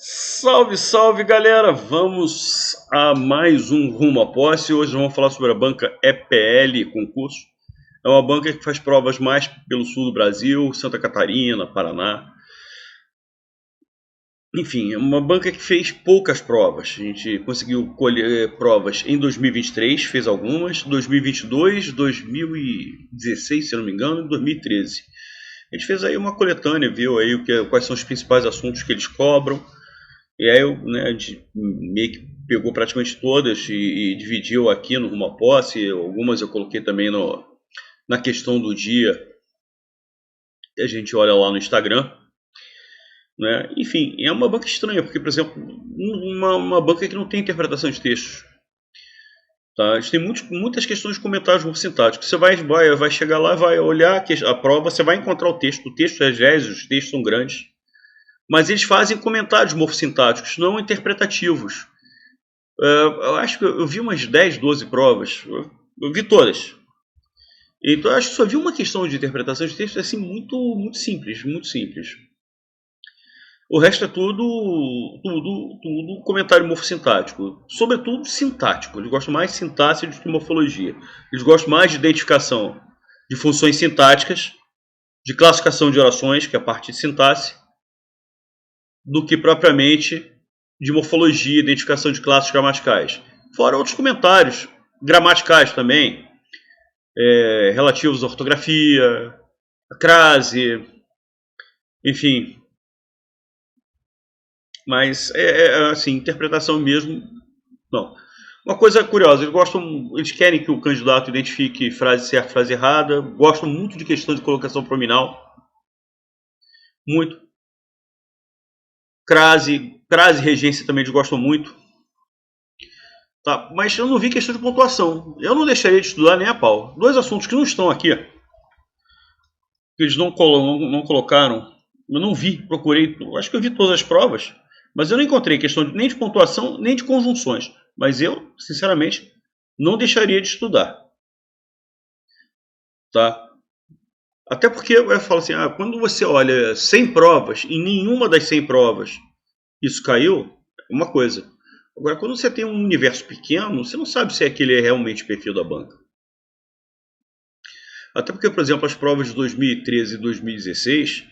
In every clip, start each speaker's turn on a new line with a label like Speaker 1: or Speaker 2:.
Speaker 1: Salve, salve galera! Vamos a mais um Rumo à Posse. Hoje vamos falar sobre a banca EPL Concurso. É uma banca que faz provas mais pelo sul do Brasil, Santa Catarina, Paraná. Enfim, é uma banca que fez poucas provas. A gente conseguiu colher provas em 2023, fez algumas, 2022, 2016, se não me engano, e 2013. A gente fez aí uma coletânea, viu aí quais são os principais assuntos que eles cobram. E aí a gente meio que pegou praticamente todas e dividiu aqui no Rumo à Posse. Algumas eu coloquei também na questão do dia. E a gente olha lá no Instagram. Né? Enfim, é uma banca estranha, porque, por exemplo, uma banca que não tem interpretação de textos. Tá? A gente tem muitas questões de comentários morfossintáticos. Você vai chegar lá, vai olhar a prova, você vai encontrar o texto. O texto é exégese, os textos são grandes. Mas eles fazem comentários morfossintáticos, não interpretativos. Eu acho que eu vi umas 10, 12 provas. Eu vi todas. Então eu acho que só vi uma questão de interpretação de texto assim, muito simples, muito simples. O resto é tudo comentário morfossintático. Sobretudo sintático. Eles gostam mais de sintaxe do que morfologia. Eles gostam mais de identificação de funções sintáticas, de classificação de orações, que é a parte de sintaxe, do que propriamente de morfologia, identificação de classes gramaticais. Fora outros comentários gramaticais também, relativos à ortografia, à crase, enfim. Mas assim, interpretação mesmo, não. Uma coisa curiosa, eles querem que o candidato identifique frase certa, frase errada, gostam muito de questão de colocação pronominal, muito. Crase, regência também eles gostam muito. Tá, mas eu não vi questão de pontuação. Eu não deixaria de estudar nem a pau. Dois assuntos que não estão aqui, que eles não colocaram, eu não vi, procurei, acho que eu vi todas as provas, mas eu não encontrei questão nem de pontuação, nem de conjunções. Mas eu, sinceramente, não deixaria de estudar. Tá? Até porque eu falo assim, quando você olha 100 provas, em nenhuma das 100 provas isso caiu, é uma coisa. Agora, quando você tem um universo pequeno, você não sabe se aquele é realmente o perfil da banca. Até porque, por exemplo, as provas de 2013 e 2016,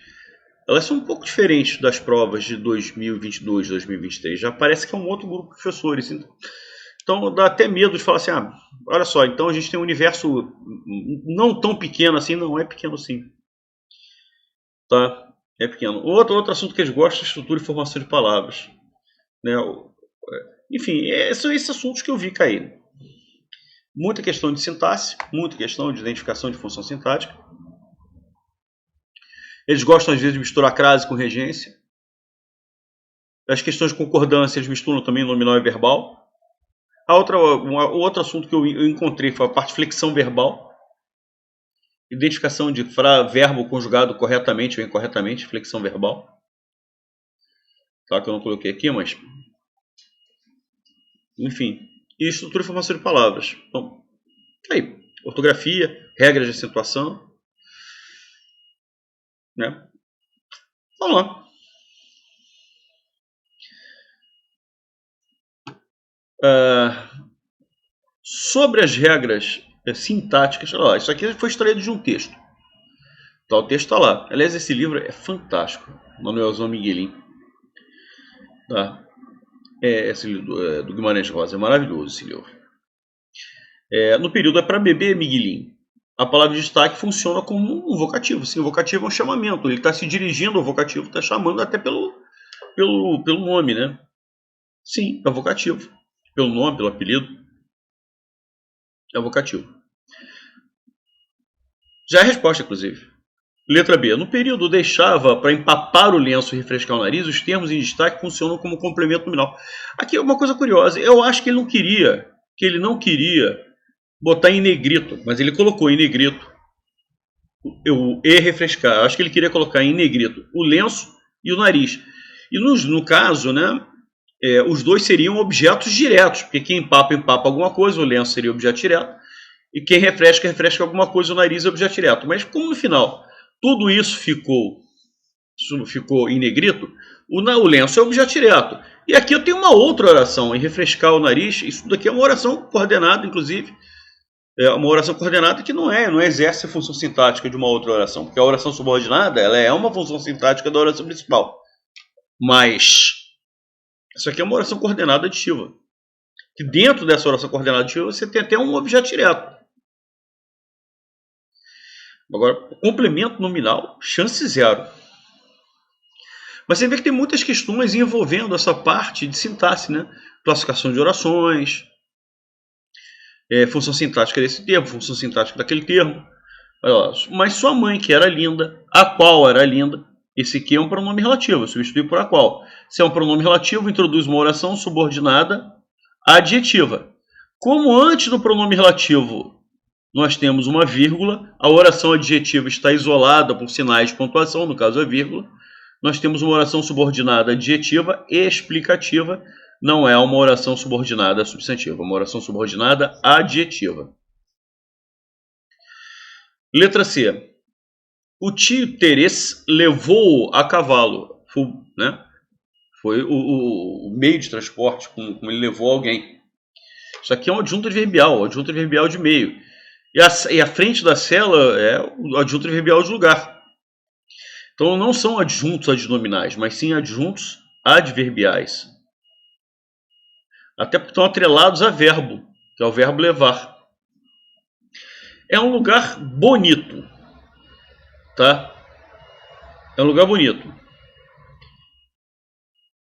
Speaker 1: elas são um pouco diferentes das provas de 2022 e 2023. Já parece que é um outro grupo de professores. Então, dá até medo de falar assim, olha só, então a gente tem um universo não tão pequeno assim. Não, é pequeno sim. Tá? É pequeno. Outro assunto que eles gostam é estrutura e formação de palavras. Né? Enfim, são esses assuntos que eu vi cair. Muita questão de sintaxe, muita questão de identificação de função sintática. Eles gostam, às vezes, de misturar crase com regência. As questões de concordância, eles misturam também nominal e verbal. O outro assunto que eu encontrei foi a parte de flexão verbal. Identificação de verbo conjugado corretamente ou incorretamente, flexão verbal. Tá, que eu não coloquei aqui, mas... Enfim. E estrutura e formação de palavras. Então, aí, ortografia, regras de acentuação. Né? Vamos lá. Sobre as regras sintáticas, isso aqui foi extraído de um texto. Tá, o texto está lá. Aliás, esse livro é fantástico. Manuelzão Miguelin. Tá? Esse livro do Guimarães Rosa. É maravilhoso esse livro. No período é para bebê, Miguelin. A palavra de destaque funciona como um vocativo. Sim, o vocativo é um chamamento. Ele está se dirigindo ao vocativo, está chamando até pelo nome, né? Sim, é vocativo. Pelo nome, pelo apelido. É vocativo. Já é a resposta, inclusive. Letra B. No período deixava para empapar o lenço e refrescar o nariz, os termos em destaque funcionam como complemento nominal. Aqui é uma coisa curiosa. Eu acho que ele não queria botar em negrito, mas ele colocou em negrito o e refrescar. Eu acho que ele queria colocar em negrito o lenço e o nariz. E no caso, né, os dois seriam objetos diretos, porque quem empapa alguma coisa, o lenço seria objeto direto, e quem refresca alguma coisa, o nariz é objeto direto. Mas como no final tudo isso ficou Isso ficou em negrito. O lenço é objeto direto. E aqui eu tenho uma outra oração, em refrescar o nariz. Isso daqui é uma oração coordenada, inclusive. É uma oração coordenada que não exerce a função sintática de uma outra oração. Porque a oração subordinada, ela é uma função sintática da oração principal. Mas isso aqui é uma oração coordenada aditiva. Que dentro dessa oração coordenada aditiva você tem até um objeto direto. Agora, complemento nominal, chance zero. Mas você vê que tem muitas questões envolvendo essa parte de sintaxe, né? Classificação de orações, função sintática desse termo, função sintática daquele termo. Mas sua mãe, que era linda, a qual era linda, esse aqui é um pronome relativo, eu substitui por a qual. Se é um pronome relativo, introduz uma oração subordinada adjetiva. Como antes do pronome relativo nós temos uma vírgula, a oração adjetiva está isolada por sinais de pontuação, no caso a vírgula. Nós temos uma oração subordinada adjetiva e explicativa, não é uma oração subordinada substantiva, é uma oração subordinada adjetiva. Letra C. O tio Terês levou a cavalo, né? Foi o meio de transporte como ele levou alguém. Isso aqui é um adjunto adverbial de meio. E a frente da cela é o adjunto adverbial de lugar. Então não são adjuntos adnominais, mas sim adjuntos adverbiais. Até porque estão atrelados a verbo, que é o verbo levar. É um lugar bonito. Tá? É um lugar bonito.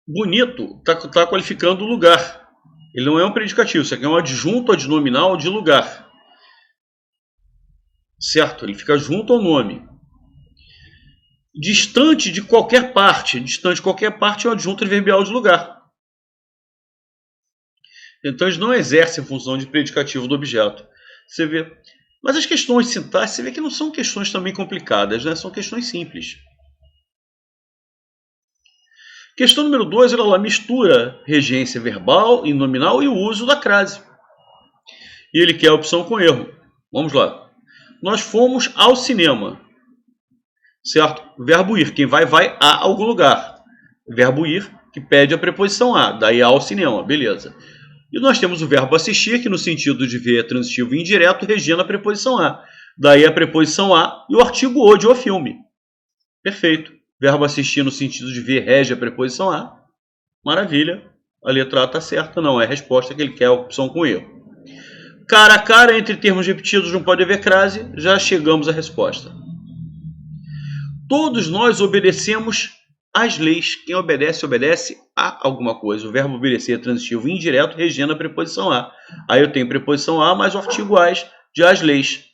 Speaker 1: Bonito está qualificando o lugar. Ele não é um predicativo, isso aqui é um adjunto adnominal de lugar. Certo? Ele fica junto ao nome. Distante de qualquer parte. Distante de qualquer parte é um adjunto adverbial de lugar. Então eles não exercem a função de predicativo do objeto. Você vê. Mas as questões de sintaxe, você vê que não são questões também complicadas, né? São questões simples. Questão número 2, ela mistura regência verbal e nominal e o uso da crase. E ele quer a opção com erro. Vamos lá. Nós fomos ao cinema. Certo? Verbo ir. Quem vai a algum lugar. Verbo ir, que pede a preposição a. Daí ao cinema. Beleza. E nós temos o verbo assistir, que no sentido de ver transitivo e indireto, regendo a preposição a. Daí a preposição a e o artigo o de o filme. Perfeito. Verbo assistir no sentido de ver rege a preposição a. Maravilha. A letra A está certa. Não é a resposta que ele quer, a opção com erro. Cara a cara, entre termos repetidos, não pode haver crase. Já chegamos à resposta. Todos nós obedecemos às leis. Quem obedece, obedece a alguma coisa. O verbo obedecer é transitivo e indireto, regendo a preposição a. Aí eu tenho preposição a mais o artigo as de as leis.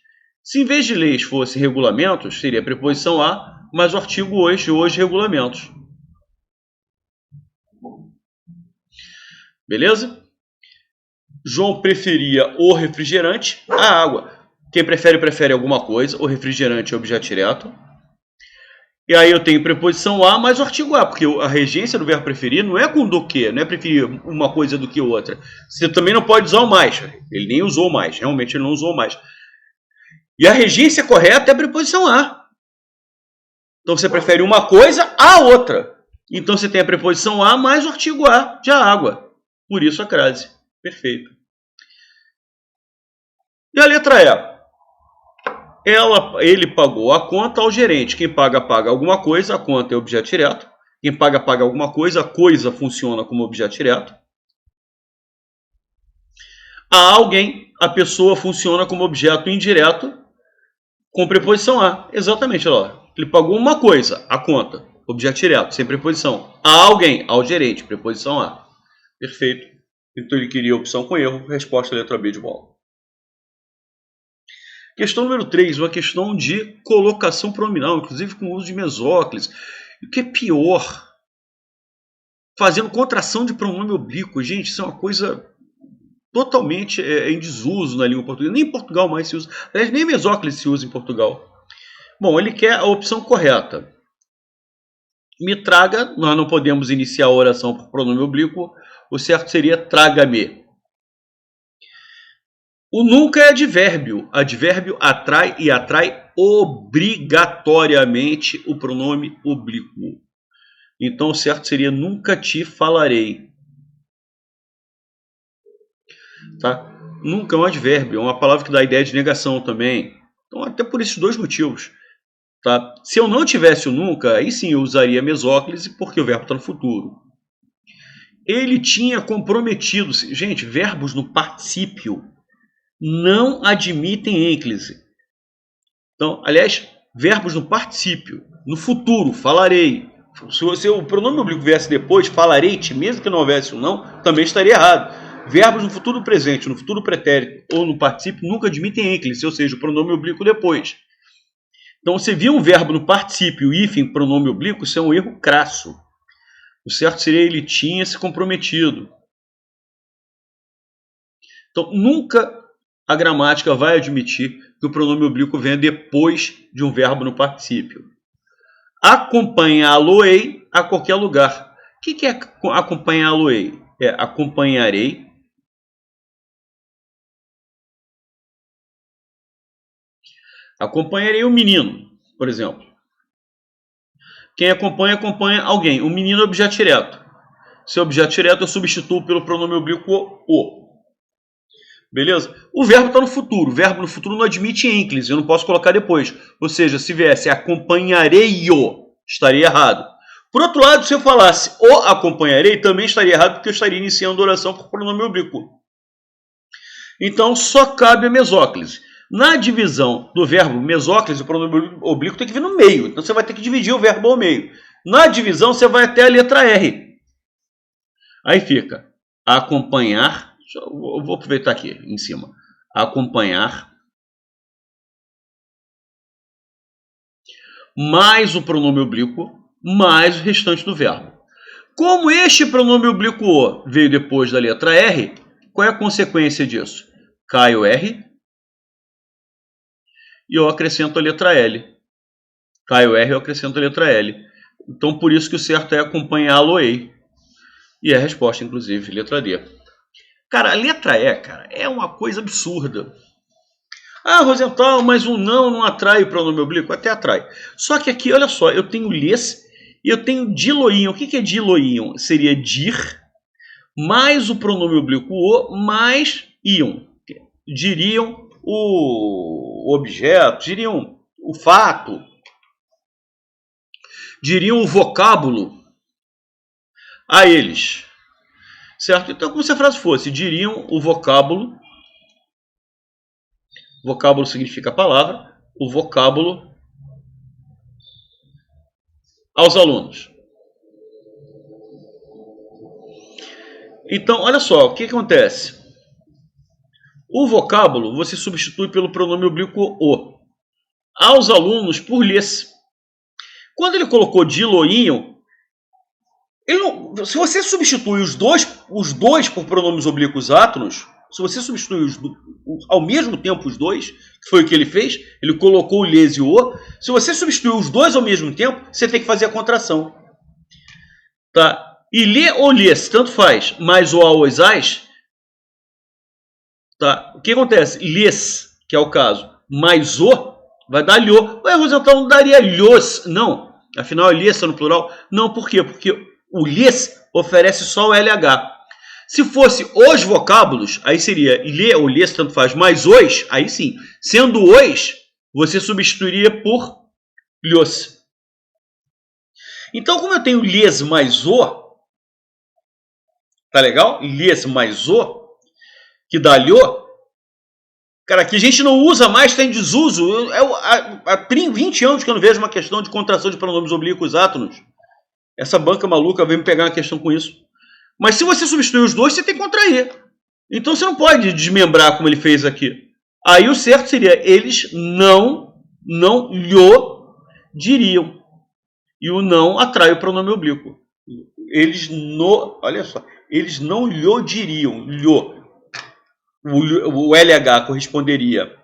Speaker 1: Se em vez de leis fosse regulamentos, seria preposição a mais o artigo os de os regulamentos. Beleza? João preferia o refrigerante à água. Quem prefere alguma coisa. O refrigerante é objeto direto. E aí eu tenho preposição a mais o artigo a, porque a regência do verbo preferir não é com do que, não é preferir uma coisa do que outra. Você também não pode usar o mais. Ele nem usou mais, realmente ele não usou mais. E a regência correta é a preposição a. Então você prefere uma coisa à outra. Então você tem a preposição a mais o artigo a de a água. Por isso a crase. Perfeito. E a letra E? Ele pagou a conta ao gerente. Quem paga alguma coisa, a conta é objeto direto. Quem paga alguma coisa, a coisa funciona como objeto direto. A alguém, a pessoa funciona como objeto indireto com preposição a. Exatamente, olha lá. Ele pagou uma coisa, a conta, objeto direto, sem preposição. A alguém, ao gerente, preposição a. Perfeito. Então ele queria a opção com erro, resposta letra B de bola. Questão número 3, uma questão de colocação pronominal, inclusive com o uso de mesóclise. O que é pior? Fazendo contração de pronome oblíquo. Gente, isso é uma coisa totalmente em desuso na língua portuguesa. Nem em Portugal mais se usa. Aliás, nem mesóclise se usa em Portugal. Bom, ele quer a opção correta. Me traga, nós não podemos iniciar a oração por pronome oblíquo. O certo seria traga-me. O nunca é advérbio. Advérbio atrai e atrai obrigatoriamente o pronome oblíquo. Então, o certo seria nunca te falarei. Tá? Nunca é um advérbio, é uma palavra que dá a ideia de negação também. Então, até por esses dois motivos. Tá? Se eu não tivesse o nunca, aí sim eu usaria mesóclise, porque o verbo está no futuro. Ele tinha comprometido-se. Gente, verbos no particípio não admitem ênclise. Então, aliás, verbos no particípio, no futuro, falarei. Se o pronome oblíquo viesse depois, falarei-te, mesmo que não houvesse o não, também estaria errado. Verbos no futuro presente, no futuro pretérito ou no particípio nunca admitem ênclise, ou seja, o pronome oblíquo depois. Então, você viu um verbo no particípio, hífen, pronome oblíquo, isso é um erro crasso. O certo seria ele tinha se comprometido. Então, nunca a gramática vai admitir que o pronome oblíquo venha depois de um verbo no particípio. Acompanhá-lo-ei a qualquer lugar. O que é acompanhá-lo-ei? É acompanharei. Acompanharei o menino, por exemplo. Quem acompanha, acompanha alguém. O menino é objeto direto. Se é objeto direto, eu substituo pelo pronome oblíquo o. Beleza? O verbo está no futuro. O verbo no futuro não admite ênclise. Eu não posso colocar depois. Ou seja, se viesse acompanharei-o, estaria errado. Por outro lado, se eu falasse o acompanharei, também estaria errado, porque eu estaria iniciando a oração com o pronome oblíquo. Então, só cabe a mesóclise. Na divisão do verbo mesóclise, o pronome oblíquo tem que vir no meio. Então, você vai ter que dividir o verbo ao meio. Na divisão, você vai até a letra R. Aí fica acompanhar. Eu vou aproveitar aqui em cima. Acompanhar. Mais o pronome oblíquo, mais o restante do verbo. Como este pronome oblíquo o veio depois da letra R, qual é a consequência disso? Cai o R e eu acrescento a letra L. Cai o R e eu acrescento a letra L. Então, por isso que o certo é acompanhá-lo-ei. E é a resposta, inclusive, letra D. Cara, a letra E, cara, é uma coisa absurda. Ah, Rosenthal, mas o não atrai o pronome oblíquo? Até atrai. Só que aqui, olha só, eu tenho lhes e eu tenho diloíam. O que é diloíam? Seria dir mais o pronome oblíquo o mais iam. Diriam o objeto, diriam o fato, diriam o vocábulo a eles. Certo? Então, como se a frase fosse, diriam o vocábulo. Vocábulo significa palavra. O vocábulo aos alunos. Então, olha só, o que acontece? O vocábulo você substitui pelo pronome oblíquo o. Aos alunos por lhes. Quando ele colocou diloíam, se você substitui os dois por pronomes oblíquos átonos, se você substitui ao mesmo tempo os dois, que foi o que ele fez, ele colocou o lhes e o o, se você substituir os dois ao mesmo tempo, você tem que fazer a contração. Tá? E lhe ou lhes, tanto faz, mais o a ou as, tá? O que acontece? Lhes, que é o caso, mais o, vai dar lho. Ué, Rosenthal, não daria lhos, não. Afinal, lhes está no plural. Não, por quê? Porque o lhes oferece só o LH. Se fosse os vocábulos, aí seria lhe ou lhes, tanto faz, mais os, aí sim. Sendo os, você substituiria por lhos. Então, como eu tenho lhes mais o, tá legal? Lhes mais o, que dá lho. Cara, aqui a gente não usa mais, está em desuso. Há 20 anos que eu não vejo uma questão de contração de pronomes oblíquos átonos. Essa banca maluca veio me pegar uma questão com isso. Mas se você substituir os dois, você tem que contrair. Então você não pode desmembrar como ele fez aqui. Aí o certo seria, eles não lhe diriam. E o não atrai o pronome oblíquo. Olha só, eles não lhe diriam. O LH corresponderia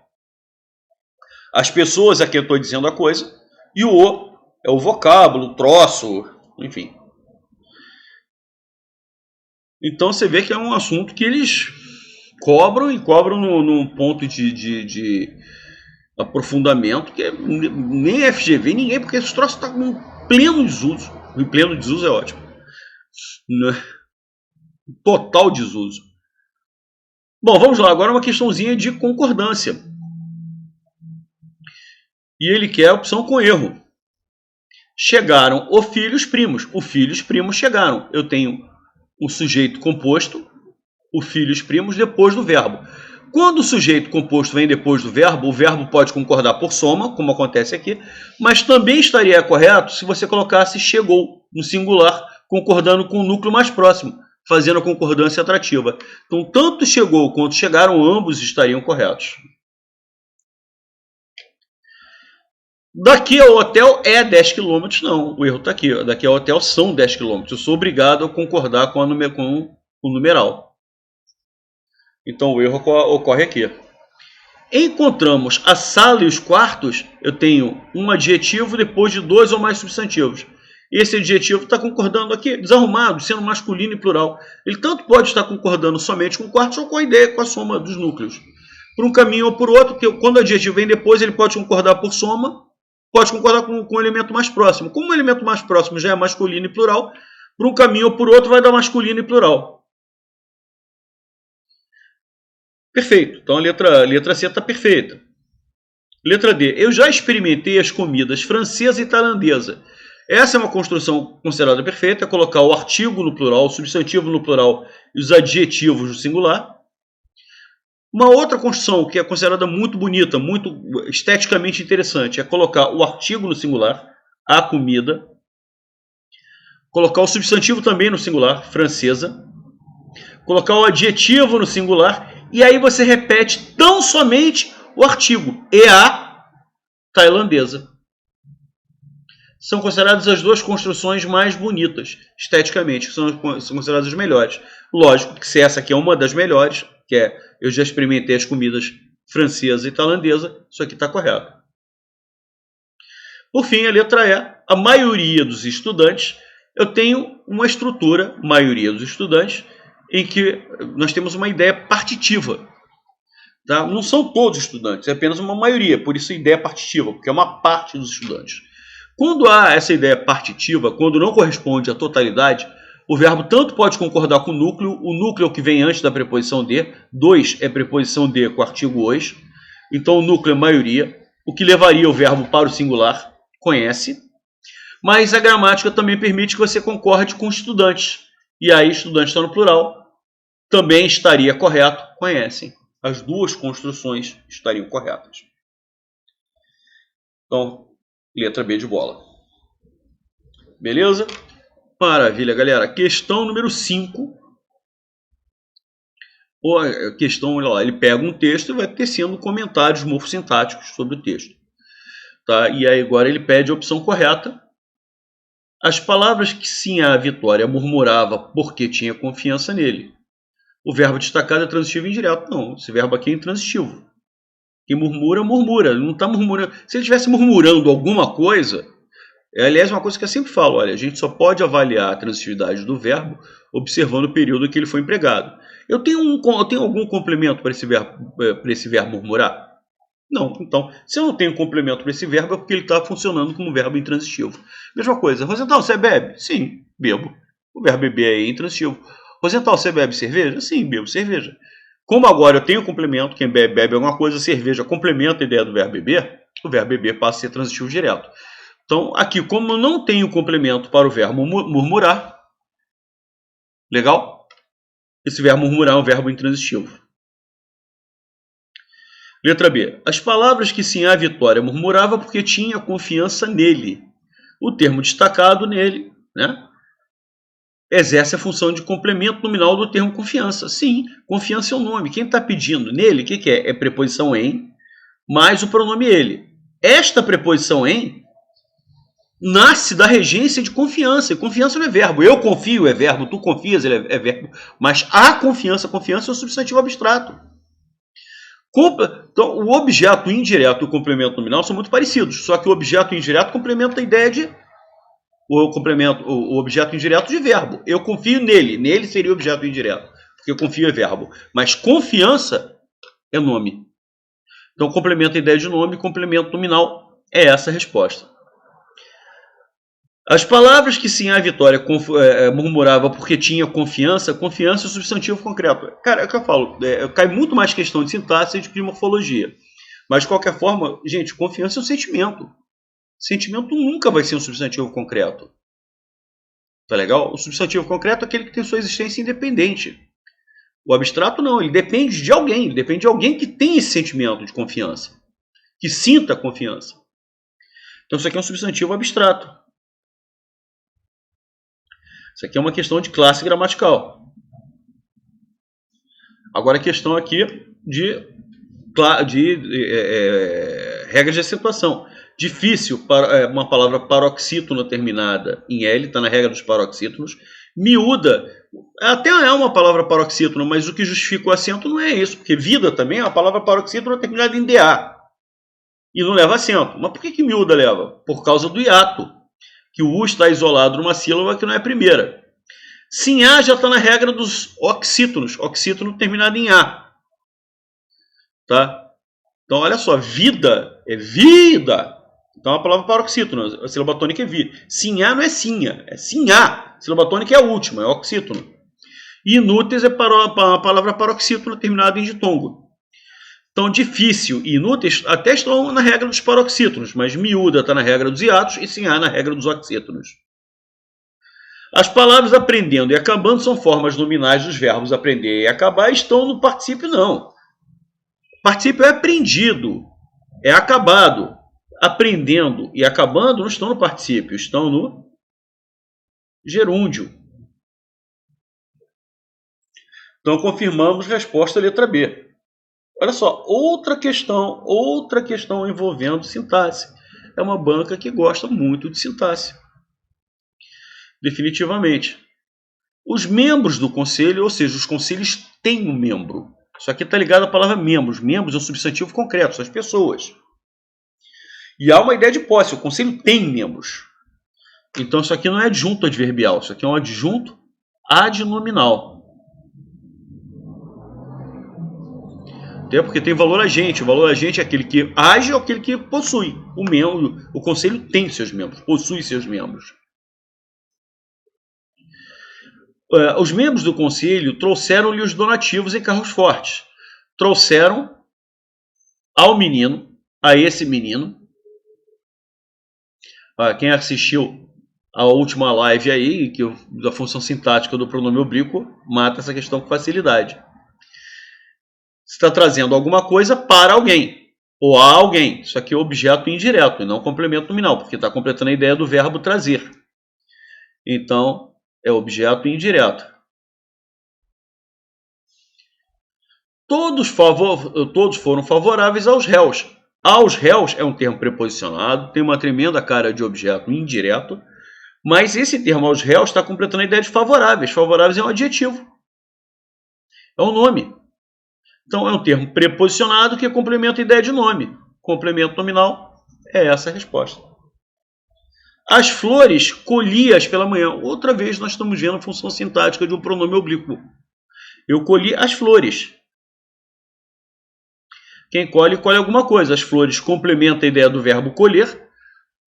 Speaker 1: às pessoas a quem eu estou dizendo a coisa. E o O é o vocábulo, o troço, enfim. Então você vê que é um assunto que eles cobram e cobram num ponto de aprofundamento, que nem FGV, ninguém, porque esse troço está com pleno desuso. Em pleno desuso é ótimo. Total desuso. Bom, vamos lá. Agora uma questãozinha de concordância. E ele quer a opção com erro. Chegaram o filho e os primos. O filho e os primos chegaram. Eu tenho um sujeito composto, o filho e os primos, depois do verbo. Quando o sujeito composto vem depois do verbo, o verbo pode concordar por soma, como acontece aqui, mas também estaria correto se você colocasse chegou no singular, concordando com o núcleo mais próximo, fazendo a concordância atrativa. Então, tanto chegou quanto chegaram, ambos estariam corretos. Daqui ao hotel é 10 km, não. O erro está aqui. Daqui ao hotel são 10 km. Eu sou obrigado a concordar com o numeral. Então o erro ocorre aqui. Encontramos a sala e os quartos. Eu tenho um adjetivo depois de 2 ou mais substantivos. Esse adjetivo está concordando aqui, desarrumado, sendo masculino e plural. Ele tanto pode estar concordando somente com quartos ou com a ideia, com a soma dos núcleos. Por um caminho ou por outro, que quando o adjetivo vem depois, ele pode concordar por soma, pode concordar com o elemento mais próximo. Como o elemento mais próximo já é masculino e plural, por um caminho ou por outro vai dar masculino e plural. Perfeito. Então a letra C está perfeita. Letra D. Eu já experimentei as comidas francesa e tailandesa. Essa é uma construção considerada perfeita. É colocar o artigo no plural, o substantivo no plural e os adjetivos no singular. Uma outra construção que é considerada muito bonita, muito esteticamente interessante, é colocar o artigo no singular, a comida. Colocar o substantivo também no singular, francesa. Colocar o adjetivo no singular. E aí você repete tão somente o artigo, e a tailandesa. São consideradas as duas construções mais bonitas, esteticamente, são consideradas as melhores. Lógico que se essa aqui é uma das melhores, que é eu já experimentei as comidas francesa e tailandesa, isso aqui está correto. Por fim, a letra E, a maioria dos estudantes, eu tenho uma estrutura, maioria dos estudantes, em que nós temos uma ideia partitiva. Tá? Não são todos estudantes, é apenas uma maioria, por isso a ideia partitiva, porque é uma parte dos estudantes. Quando há essa ideia partitiva, quando não corresponde à totalidade, o verbo tanto pode concordar com o núcleo que vem antes da preposição de, 2 é preposição de com o artigo os, então o núcleo é maioria, o que levaria o verbo para o singular, conhece, mas a gramática também permite que você concorde com estudantes, e aí estudante está no plural, também estaria correto, conhecem. As duas construções estariam corretas. Então, letra B de bola. Beleza? Maravilha, galera. Questão número 5. A questão, olha lá, ele pega um texto e vai tecendo comentários morfossintáticos sobre o texto. Tá? E aí agora ele pede a opção correta. As palavras que sim a Vitória murmurava porque tinha confiança nele. O verbo destacado é transitivo e indireto. Não, esse verbo aqui é intransitivo. Quem murmura, murmura. Ele não está murmurando. Se ele estivesse murmurando alguma coisa, aliás, uma coisa que eu sempre falo, olha, a gente só pode avaliar a transitividade do verbo observando o período em que ele foi empregado. Eu tenho algum complemento para esse verbo murmurar? Não. Então, se eu não tenho complemento para esse verbo, é porque ele está funcionando como verbo intransitivo. Mesma coisa. Rosenthal, você bebe? Sim, bebo. O verbo beber é intransitivo. Rosenthal, você bebe cerveja? Sim, bebo cerveja. Como agora eu tenho complemento, quem bebe alguma coisa, cerveja complementa a ideia do verbo beber, o verbo beber passa a ser transitivo direto. Então, aqui, como eu não tenho complemento para o verbo murmurar, legal? Esse verbo murmurar é um verbo intransitivo. Letra B. As palavras que sim a Vitória murmurava porque tinha confiança nele. O termo destacado nele, né, exerce a função de complemento nominal do termo confiança. Sim, confiança é o nome. Quem está pedindo nele, o que é? É preposição em, mais o pronome ele. Esta preposição em nasce da regência de confiança. E confiança não é verbo. Eu confio é verbo, tu confias é verbo. Mas a confiança é um substantivo abstrato. Então, o objeto indireto e o complemento nominal são muito parecidos. Só que o objeto indireto complementa a ideia de... O objeto indireto de verbo. Eu confio nele. Nele seria o objeto indireto. Porque eu confio é verbo. Mas confiança é nome. Então, complementa a ideia de nome, complemento nominal é essa a resposta. As palavras que Sinhá Vitória murmurava porque tinha confiança, confiança é o substantivo concreto. Cara, é o que eu falo, cai muito mais questão de sintaxe do que de morfologia. Mas, de qualquer forma, gente, confiança é um sentimento. Sentimento nunca vai ser um substantivo concreto. Tá legal? O substantivo concreto é aquele que tem sua existência independente. O abstrato não, ele depende de alguém. Ele depende de alguém que tem esse sentimento de confiança. Que sinta confiança. Então isso aqui é um substantivo abstrato. Isso aqui é uma questão de classe gramatical. Agora a questão aqui de regras de acentuação. Difícil, uma palavra paroxítona terminada em L, está na regra dos paroxítonos. Miúda, até é uma palavra paroxítona, mas o que justifica o acento não é isso, porque vida também é uma palavra paroxítona terminada em DA. E não leva acento. Mas por que miúda leva? Por causa do hiato, que o U está isolado numa sílaba que não é a primeira. Sinhá já está na regra dos oxítonos, oxítono terminado em A. Tá? Então, olha só, vida é vida. Então, a palavra paroxítono, a sílaba tônica é vi. Sinhá não é sinha, é sinhá. A sílaba tônica é a última, é oxítono. E inúteis é a palavra paroxítono terminada em ditongo. Então, difícil e inúteis até estão na regra dos paroxítonos, mas miúda está na regra dos hiatos e sinhá na regra dos oxítonos. As palavras aprendendo e acabando são formas nominais dos verbos aprender e acabar, estão no particípio não. Particípio é aprendido, é acabado. Aprendendo e acabando não estão no particípio, estão no gerúndio. Então, confirmamos resposta letra B. Olha só, outra questão envolvendo sintaxe. É uma banca que gosta muito de sintaxe. Definitivamente. Os membros do conselho, ou seja, os conselhos têm um membro. Isso aqui está ligado à palavra membros. Membros é um substantivo concreto, são as pessoas. E há uma ideia de posse, o conselho tem membros. Então isso aqui não é adjunto adverbial, isso aqui é um adjunto adnominal. Até porque tem valor agente. O valor agente é aquele que age ou aquele que possui. O conselho tem seus membros, possui seus membros. Os membros do conselho trouxeram-lhe os donativos em carros fortes. Trouxeram ao menino, a esse menino. Quem assistiu a última live aí, da função sintática do pronome oblíquo, mata essa questão com facilidade. Você está trazendo alguma coisa para alguém, ou a alguém. Isso aqui é objeto indireto e não complemento nominal, porque está completando a ideia do verbo trazer. Então, é objeto indireto. Todos foram favoráveis aos réus. Aos réus é um termo preposicionado, tem uma tremenda cara de objeto indireto, mas esse termo aos réus está completando a ideia de favoráveis. Favoráveis é um adjetivo. É um nome. Então é um termo preposicionado que complementa a ideia de nome. Complemento nominal é essa a resposta. As flores colhi-as pela manhã. Outra vez nós estamos vendo a função sintática de um pronome oblíquo. Eu colhi as flores. Quem colhe, colhe alguma coisa. As flores complementam a ideia do verbo colher.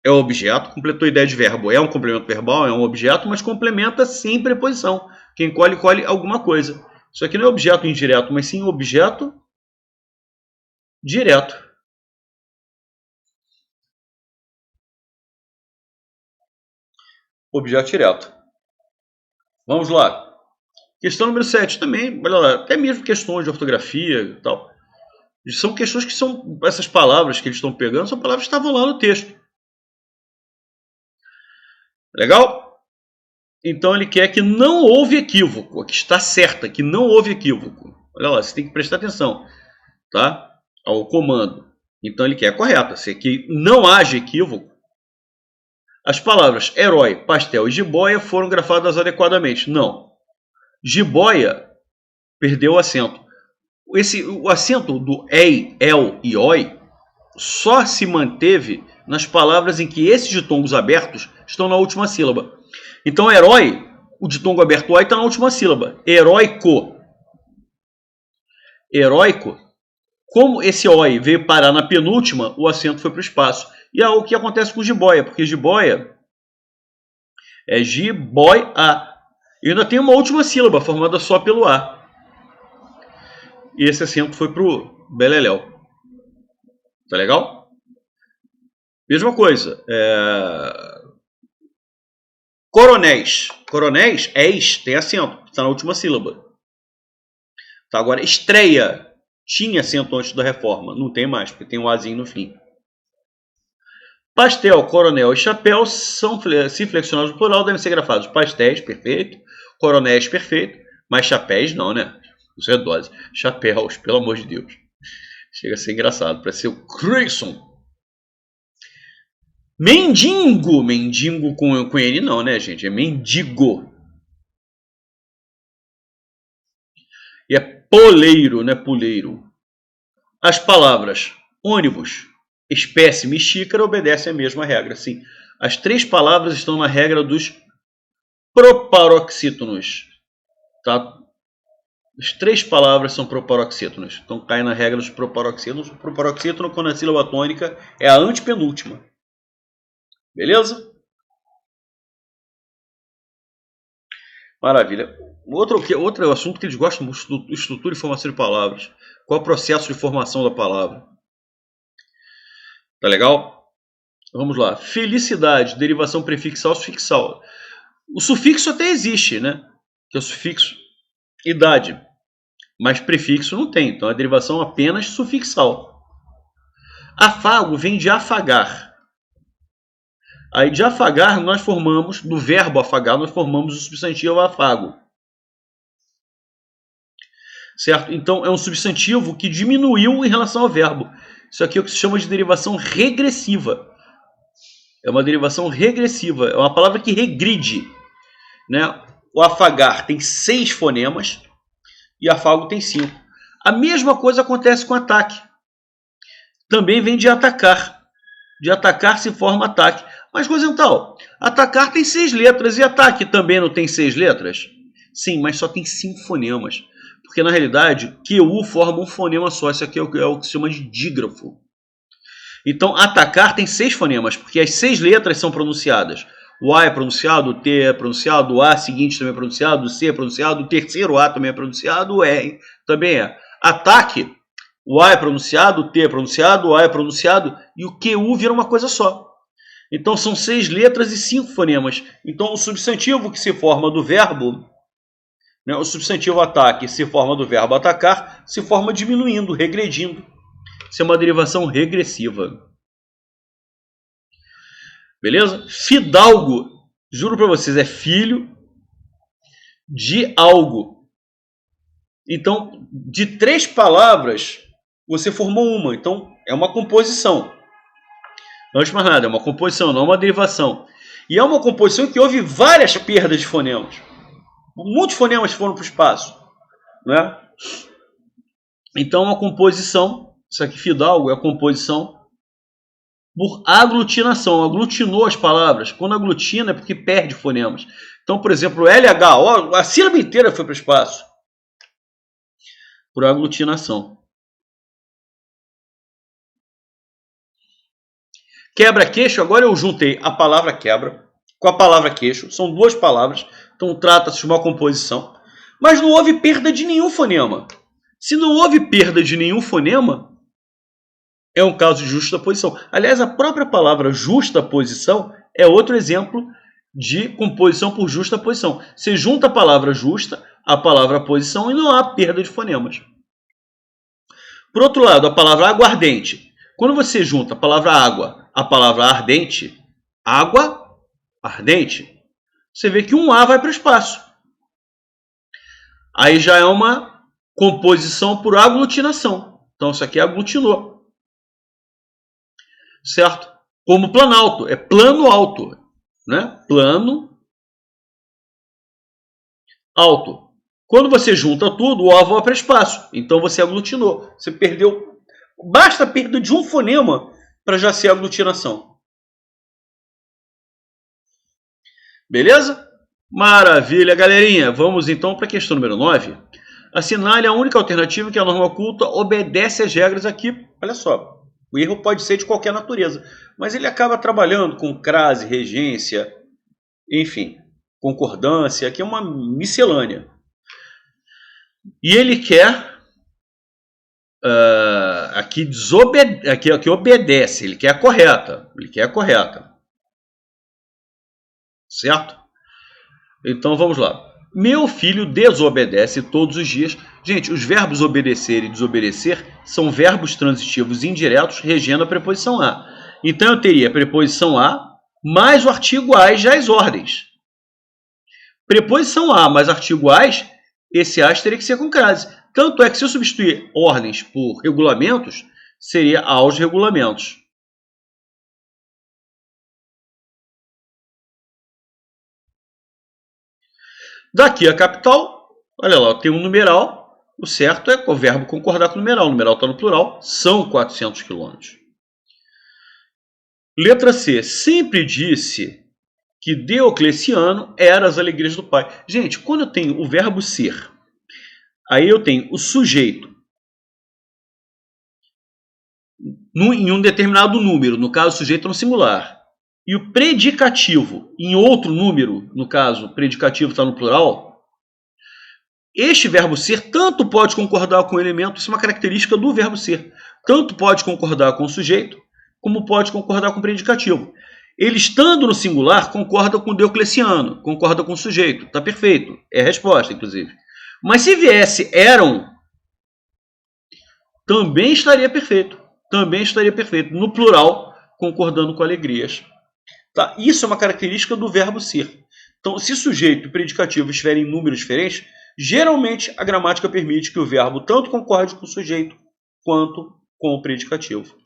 Speaker 1: É o objeto. Completou a ideia de verbo. É um complemento verbal, é um objeto, mas complementa sem preposição. Quem colhe, colhe alguma coisa. Isso aqui não é objeto indireto, mas sim objeto direto. Objeto direto. Vamos lá. Questão número 7 também, olha lá, até mesmo questões de ortografia e tal. São questões que são, essas palavras que eles estão pegando, são palavras que estavam lá no texto. Legal? Então ele quer que não houve equívoco, que está certa, que não houve equívoco. Olha lá, você tem que prestar atenção, tá? Ao comando. Então ele quer correta, se que não haja equívoco. As palavras herói, pastel e jiboia foram grafadas adequadamente. Não. Jiboia perdeu o acento. O acento do ei, el e oi só se manteve nas palavras em que esses ditongos abertos estão na última sílaba. Então, herói, o ditongo aberto oi está na última sílaba. Heróico. Heróico, Como esse oi veio parar na penúltima, o acento foi para o espaço. E é o que acontece com jiboia, porque jiboia é jiboia. E ainda tem uma última sílaba, formada só pelo A. E esse acento foi para o beleléu. Tá legal? Mesma coisa. Coronéis. Coronéis, tem acento. Está na última sílaba. Tá, agora, estreia. Tinha acento antes da reforma. Não tem mais, porque tem um azinho no fim. Pastel, coronel e chapéu são, se flexionados no plural, devem ser grafados pastéis, perfeito. Coronéis, perfeito. Mas chapéus não, né? Isso é dose. Chapéus, pelo amor de Deus. Chega a ser engraçado. Parece ser o Creyson. Mendigo. Mendigo com N não, né, gente? É mendigo. E é poleiro, né? Puleiro. As palavras ônibus, espécime e xícara obedecem à mesma regra. Sim, as três palavras estão na regra dos proparoxítonos. Tá? As três palavras são proparoxítonos. Então cai na regra dos proparoxítonos. O proparoxítono, quando a sílaba tônica é a antepenúltima. Beleza? Maravilha. Outro assunto que eles gostam muito, estrutura e formação de palavras. Qual é o processo de formação da palavra? Tá legal? Vamos lá. Felicidade, derivação prefixal, sufixal. O sufixo até existe, né? Que é o sufixo idade. Mas prefixo não tem. Então é derivação apenas sufixal. Afago vem de afagar. Aí de afagar nós formamos, do verbo afagar, nós formamos o substantivo afago. Certo? Então é um substantivo que diminuiu em relação ao verbo. Isso aqui é o que se chama de derivação regressiva. É uma derivação regressiva. É uma palavra que regride. Né? O afagar tem 6 fonemas e afago tem 5. A mesma coisa acontece com ataque. Também vem de atacar. De atacar se forma ataque. Mas, Rosenthal, atacar tem 6 letras e ataque também não tem 6 letras? Sim, mas só tem 5 fonemas. Porque, na realidade, QU forma um fonema só. Isso aqui é o que se chama de dígrafo. Então, atacar tem 6 fonemas, porque as 6 letras são pronunciadas. O A é pronunciado, o T é pronunciado, o A seguinte também é pronunciado, o C é pronunciado, o terceiro A também é pronunciado, o R também é. Ataque, o A é pronunciado, o T é pronunciado, o A é pronunciado e o QU vira uma coisa só. Então são 6 letras e 5 fonemas. Então o substantivo que se forma do verbo, né, o substantivo ataque se forma do verbo atacar, se forma diminuindo, regredindo. Isso é uma derivação regressiva. Beleza? Fidalgo, juro para vocês, é filho de algo. Então, de 3 palavras, você formou uma. Então, é uma composição. Antes de mais nada, é uma composição, não é uma derivação. E é uma composição que houve várias perdas de fonemas. Muitos fonemas foram para o espaço. Né? Então, é uma composição. Isso aqui, fidalgo, é a composição por aglutinação. Aglutinou as palavras. Quando aglutina é porque perde fonemas. Então, por exemplo, LH, ó, a sílaba inteira foi para o espaço. Por aglutinação. Quebra-queixo, agora eu juntei a palavra quebra com a palavra queixo. São 2 palavras, então trata-se de uma composição. Mas não houve perda de nenhum fonema. Se não houve perda de nenhum fonema, é um caso de justaposição. Aliás, a própria palavra justaposição é outro exemplo de composição por justaposição. Você junta a palavra justa, a palavra posição e não há perda de fonemas. Por outro lado, a palavra aguardente. Quando você junta a palavra água, a palavra ardente, água, ardente, você vê que um A vai para o espaço. Aí já é uma composição por aglutinação. Então, isso aqui aglutinou. Certo? Como planalto. É plano alto. Né? Plano alto. Quando você junta tudo, o A vai para o espaço. Então, você aglutinou. Você perdeu. Basta a perda de um fonema para já ser aglutinação. Beleza? Maravilha, galerinha. Vamos então para a questão número 9. Assinale a única alternativa que a norma oculta obedece às regras aqui. Olha só, o erro pode ser de qualquer natureza, mas ele acaba trabalhando com crase, regência, enfim, concordância, aqui é uma miscelânea. E ele quer aqui obedece, ele quer a correta, certo? Então vamos lá. Meu filho desobedece todos os dias. Gente, os verbos obedecer e desobedecer são verbos transitivos indiretos regendo a preposição a. Então eu teria a preposição a mais o artigo as já as ordens. Preposição a mais artigo as, esse as teria que ser com crase. Tanto é que se eu substituir ordens por regulamentos, seria aos regulamentos. Daqui a capital, olha lá, tem um numeral. O certo é o verbo concordar com o numeral. O numeral está no plural, são 400 quilômetros. Letra C. Sempre disse que Diocleciano era as alegrias do pai. Gente, quando eu tenho o verbo ser, aí eu tenho o sujeito em um determinado número, no caso, o sujeito no singular, e o predicativo em outro número, no caso, o predicativo está no plural, este verbo ser tanto pode concordar com o elemento, isso é uma característica do verbo ser, tanto pode concordar com o sujeito, como pode concordar com o predicativo. Ele, estando no singular, concorda com o Diocleciano, concorda com o sujeito, está perfeito, é a resposta, inclusive. Mas se viesse eram, também estaria perfeito, no plural, concordando com alegrias. Tá? Isso é uma característica do verbo ser. Então, se sujeito e predicativo estiverem em números diferentes, geralmente a gramática permite que o verbo tanto concorde com o sujeito quanto com o predicativo.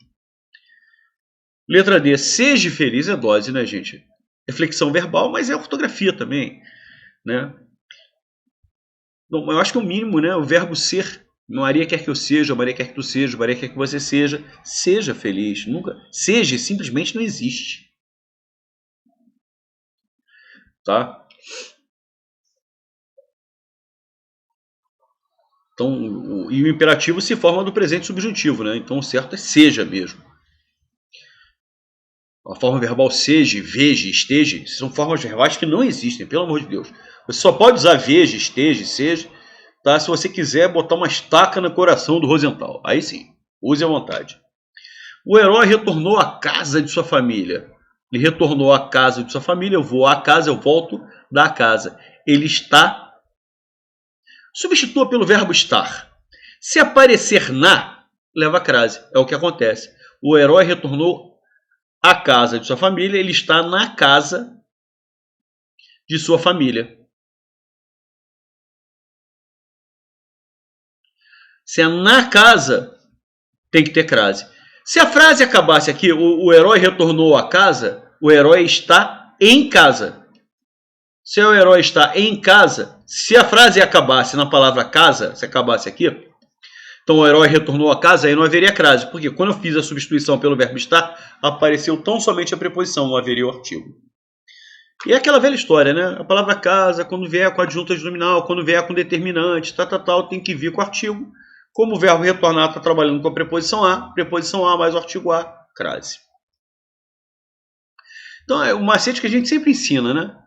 Speaker 1: Letra D. Seja feliz é dose, né, gente? É flexão verbal, mas é ortografia também, né? Bom, eu acho que é o mínimo, né? O verbo ser. Maria quer que eu seja, Maria quer que tu seja, Maria quer que você seja. Seja feliz. Nunca. Seja simplesmente não existe. Tá? Então, e o imperativo se forma do presente subjuntivo, né? Então o certo é seja mesmo. A forma verbal seja, veja, esteja, são formas verbais que não existem, pelo amor de Deus. Você só pode usar veja, esteja, seja, tá? Se você quiser botar uma estaca no coração do Rosenthal. Aí sim, use à vontade. O herói retornou à casa de sua família. Ele retornou à casa de sua família, eu vou à casa, eu volto da casa. Ele está. Substitua pelo verbo estar. Se aparecer na, leva a crase. É o que acontece. O herói retornou à casa de sua família, ele está na casa de sua família. Se é na casa, tem que ter crase. Se a frase acabasse aqui, o herói retornou à casa, o herói está em casa. Se o herói está em casa, se a frase acabasse na palavra casa, se acabasse aqui, então o herói retornou à casa, aí não haveria crase. Porque quando eu fiz a substituição pelo verbo estar, apareceu tão somente a preposição, não haveria o artigo. E é aquela velha história, né? A palavra casa, quando vier com adjunta de nominal, quando vier com determinante, tem que vir com artigo. Como o verbo retornar está trabalhando com a preposição a mais o artigo a, crase. Então é um macete que a gente sempre ensina, né?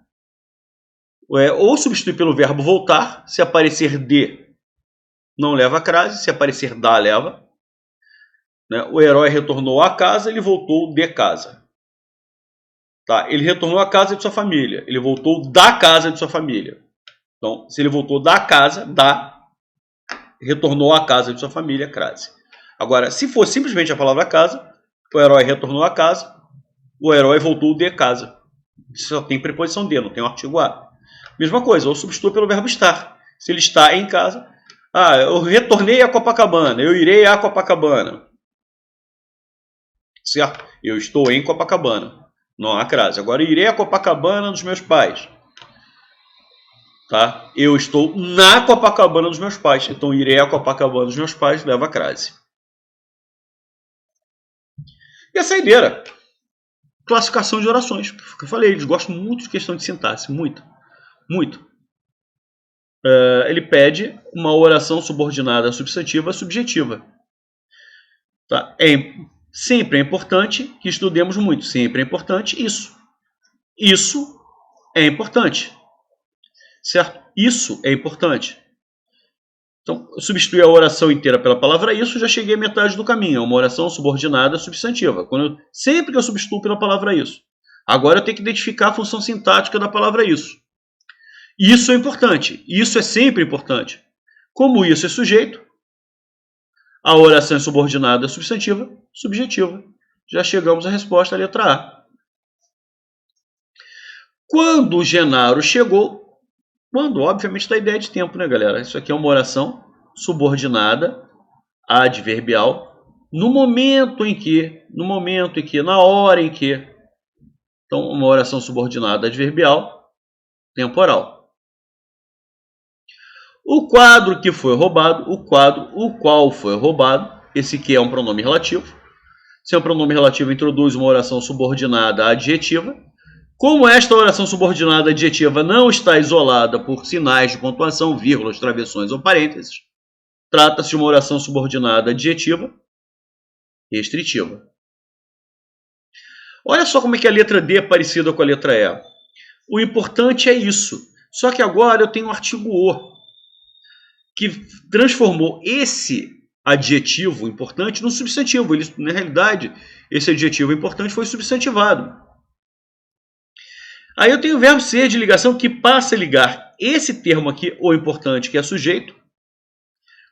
Speaker 1: Ou substituir pelo verbo voltar, se aparecer de, não leva a crase, se aparecer da, leva. Né? O herói retornou à casa, ele voltou de casa. Tá? Ele retornou à casa de sua família, ele voltou da casa de sua família. Então, se ele voltou da casa, retornou à casa de sua família, crase. Agora, se for simplesmente a palavra casa, o herói retornou à casa, o herói voltou de casa. Só tem preposição de, não tem o artigo a. Mesma coisa, ou substitua pelo verbo estar. Se ele está em casa, eu retornei a Copacabana, eu irei a Copacabana. Certo? Eu estou em Copacabana. Não há crase. Agora, eu irei a Copacabana dos meus pais. Tá? Eu estou na Copacabana dos meus pais. Então, irei a Copacabana dos meus pais, leva a crase. E a saideira? Classificação de orações. Eu falei, eles gostam muito de questão de sintaxe. Muito. Muito. ele pede uma oração subordinada substantiva subjetiva. Tá? Sempre é importante que estudemos muito. Sempre é importante isso. Isso é importante. Certo? Isso é importante. Então, substituir a oração inteira pela palavra isso, já cheguei à metade do caminho. É uma oração subordinada substantiva. Sempre que eu substituo pela palavra isso. Agora eu tenho que identificar a função sintática da palavra isso. Isso é importante. Isso é sempre importante. Como isso é sujeito, a oração é subordinada substantiva, subjetiva. Já chegamos à resposta, a letra A. Quando o Genaro chegou, quando, obviamente, dá ideia de tempo, né, galera? Isso aqui é uma oração subordinada adverbial no momento em que, na hora em que. Então, uma oração subordinada adverbial temporal. O quadro que foi roubado, o qual foi roubado, esse aqui é um pronome relativo. Se é um pronome relativo, introduz uma oração subordinada adjetiva. Como esta oração subordinada adjetiva não está isolada por sinais de pontuação, vírgulas, travessões ou parênteses, trata-se de uma oração subordinada adjetiva restritiva. Olha só como é que a letra D é parecida com a letra E. O importante é isso. Só que agora eu tenho um artigo O, que transformou esse adjetivo importante num substantivo. Ele, na realidade, esse adjetivo importante foi substantivado. Aí eu tenho o verbo ser de ligação que passa a ligar esse termo aqui, o importante, que é sujeito.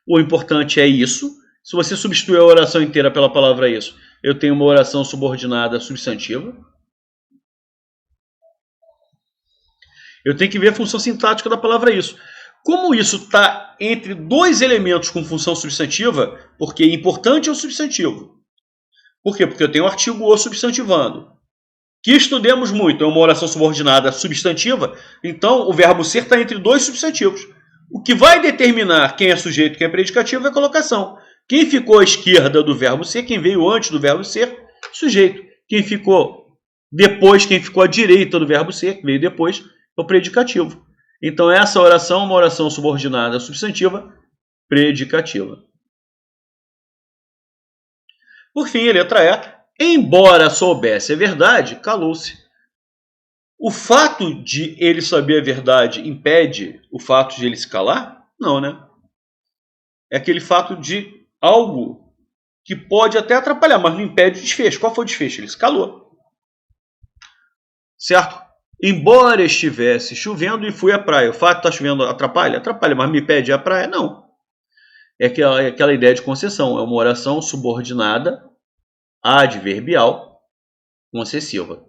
Speaker 1: O importante é isso. Se você substituir a oração inteira pela palavra isso, eu tenho uma oração subordinada substantiva. Eu tenho que ver a função sintática da palavra isso. Como isso está entre dois elementos com função substantiva, porque importante é o substantivo. Por quê? Porque eu tenho o artigo o substantivando. Que estudemos muito, é uma oração subordinada substantiva, então o verbo ser está entre dois substantivos. O que vai determinar quem é sujeito e quem é predicativo é a colocação. Quem ficou à esquerda do verbo ser, quem veio antes do verbo ser, sujeito. Quem ficou depois, quem ficou à direita do verbo ser, que veio depois, é o predicativo. Então essa oração é uma oração subordinada substantiva predicativa. Por fim, a letra E. Embora soubesse a verdade, calou-se. O fato de ele saber a verdade impede o fato de ele se calar? Não, né? É aquele fato de algo que pode até atrapalhar, mas não impede o desfecho. Qual foi o desfecho? Ele se calou. Certo? Embora estivesse chovendo e fui à praia. O fato de estar chovendo atrapalha? Atrapalha, mas me impede a praia? Não. É aquela ideia de concessão. É uma oração subordinada adverbial concessiva.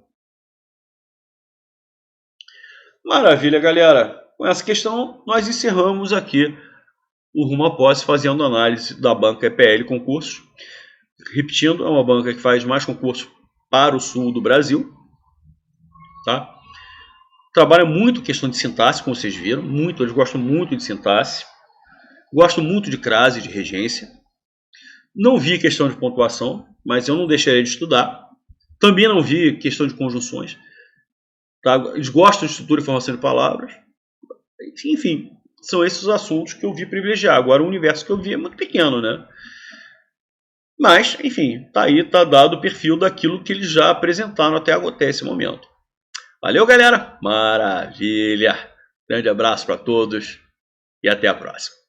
Speaker 1: Maravilha, galera. Com essa questão, nós encerramos aqui o Rumo à Posse, fazendo análise da banca EPL Concursos. Repetindo, é uma banca que faz mais concursos para o sul do Brasil. Tá? Trabalha muito questão de sintaxe, como vocês viram. Eles gostam muito de sintaxe. Gostam muito de crase, de regência. Não vi questão de pontuação, mas eu não deixaria de estudar. Também não vi questão de conjunções. Tá? Eles gostam de estrutura e formação de palavras. Enfim, são esses os assuntos que eu vi privilegiar. Agora, o universo que eu vi é muito pequeno, né? Mas, enfim, tá aí, tá dado o perfil daquilo que eles já apresentaram até esse momento. Valeu, galera! Maravilha! Grande abraço para todos e até a próxima.